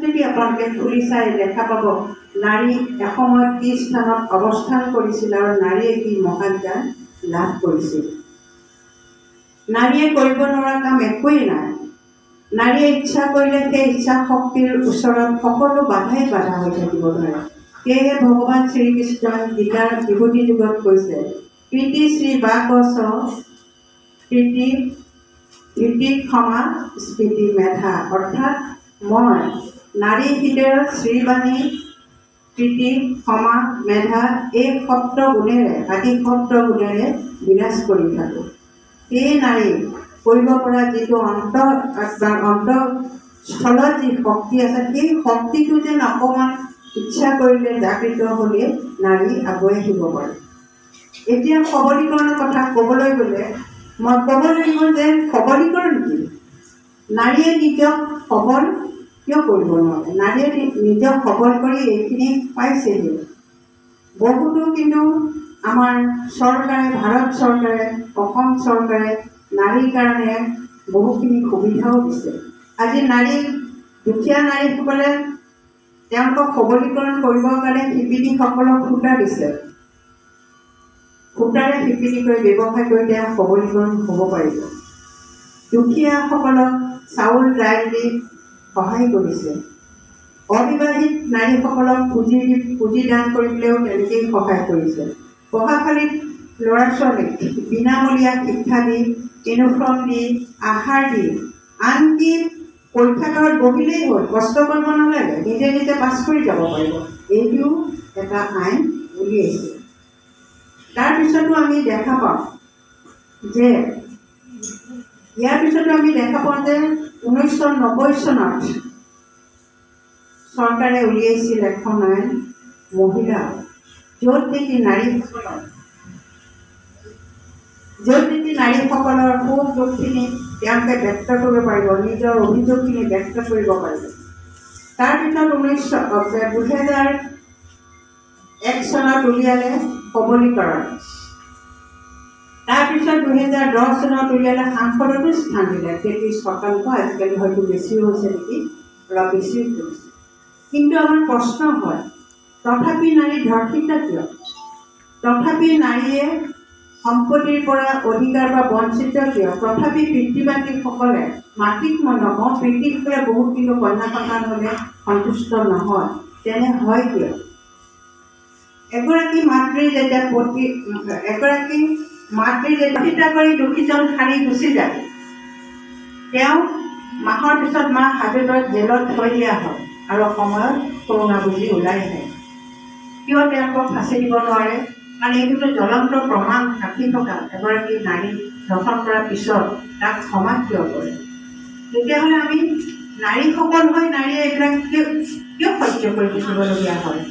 যদি আপোনালোকে খুলি চাই দেখা পাব নাৰী এসময়ত কি স্থানত অৱস্থান কৰিছিল আৰু নাৰীয়ে কি মহান জ্ঞান লাভ কৰিছিল। নাৰীয়ে কৰিব নোৱাৰা কাম একোৱেই নাই। নাৰীয়ে ইচ্ছা কৰিলে সেই ইচ্ছা শক্তিৰ ওচৰত সকলো বাধাই বাধা হৈ থাকিব নোৱাৰে। সেয়েহে ভগৱান শ্ৰীকৃষ্ণই গীতাৰ বিভূতি যুগত কৈছে, প্ৰীতি শ্ৰী বাকচ প্ৰীতি ক্ষমা স্মৃতি মেধা, অৰ্থাৎ মই নাৰী হৃদয়ত শ্ৰীবাণী প্ৰীতি ক্ষমা মেধা এই সপ্ত গুণেৰে বিৰাজ কৰি থাকোঁ। এই নাৰী কৰিব পৰা যিটো অন্তঃস্থলত যি শক্তি আছে, সেই শক্তিটো যেন অকণমান ইচ্ছা কৰিলে জাগৃত হ'লে নাৰী আগুৱাই আহিব পাৰে। এতিয়া সবলীকৰণৰ কথা ক'বলৈ গ'লে মই ক'ব লাগিব যে সবলীকৰণ কি? নাৰীয়ে নিজক সবল কিয় কৰিব নোৱাৰে? নাৰীয়ে নিজক সবল কৰি এইখিনি পাইছেহি। বহুতো কিন্তু আমাৰ চৰকাৰে, ভাৰত চৰকাৰে, অসম চৰকাৰে নাৰীৰ কাৰণে বহুখিনি সুবিধাও দিছে। আজি দুখীয়া নাৰীসকলে তেওঁলোকক সবলীকৰণ কৰিবৰ কাৰণে শিপিনীসকলক সূতা দিছে। সূতাৰে শিপিনী কৰি ব্যৱসায় কৰি তেওঁ সবলীকৰণ হ'ব পাৰিব। দুখীয়াসকলক চাউল দাইল দি সহায় কৰিছে। অবিবাহিত নাৰীসকলক পুঁজি দান কৰিবলৈও তেনেকেই সহায় কৰিছে। পঢ়াশালীত ল'ৰা ছোৱালীক বিনামূলীয়া শিক্ষা দি, ইউনিফৰ্ম দি, আহাৰ দি, আনকি পৰীক্ষাগাৰত বহিলেই হ'ল, কষ্ট কৰিব নালাগে, নিজে নিজে পাছ কৰি যাব পাৰিব। এইটোও এটা আইন উলিয়াইছে। তাৰপিছতো আমি দেখা পাওঁ যে 1990 চনত চৰকাৰে উলিয়াইছিল এখন আইন, মহিলা য'ত নেকি নাৰীসকলৰ সুখ দুখখিনি তেওঁলোকে ব্যক্ত কৰিব পাৰিব, নিজৰ অভিযোগখিনি ব্যক্ত কৰিব পাৰিব। তাৰপিছত 2001 চনত উলিয়ালে সবলীকৰণ। তাৰপিছত 2010 চনত উলিয়ালে সাংসদতো স্থান দিলে 33%, আজিকালি হয়তো বেছিও হৈছে নেকি, অলপ বেছি হৈছে। কিন্তু আমাৰ প্ৰশ্ন হয়, তথাপি নাৰী ধৰ্ষিত কিয়? তথাপি নাৰীয়ে সম্পত্তিৰ পৰা অধিকাৰ বা বঞ্চিত কিয়? তথাপি পিতৃ মাতৃসকলে মাতৃক মই নকওঁ, পিতৃসকলে বহুত কিন্তু কন্যা সন্তান হ'লে সন্তুষ্ট নহয়। তেনে হয় কিয়? এগৰাকী মাতৃ যেতিয়া চিন্তা কৰি দুখীজন সাৰি গুচি যায়, তেওঁ মাহৰ পিছত মাহ হাজতত জেলত থৈ দিয়া হয় আৰু সময়ত কৰোণা বুজি ওলাই আহে। কিয় তেওঁলোকক ফাঁচি দিব নোৱাৰে? কাৰণ এইটোতো জ্বলন্ত প্ৰমাণ ৰাখি থকা এগৰাকী নাৰী ধৰ্ষণ কৰাৰ পিছত তাক ক্ষমা কিয় কৰে? তেতিয়াহ'লে আমি নাৰীসকল হৈ নাৰীয়ে এইবিলাক কিয় সহ্য কৰি থাকিবলগীয়া হয়?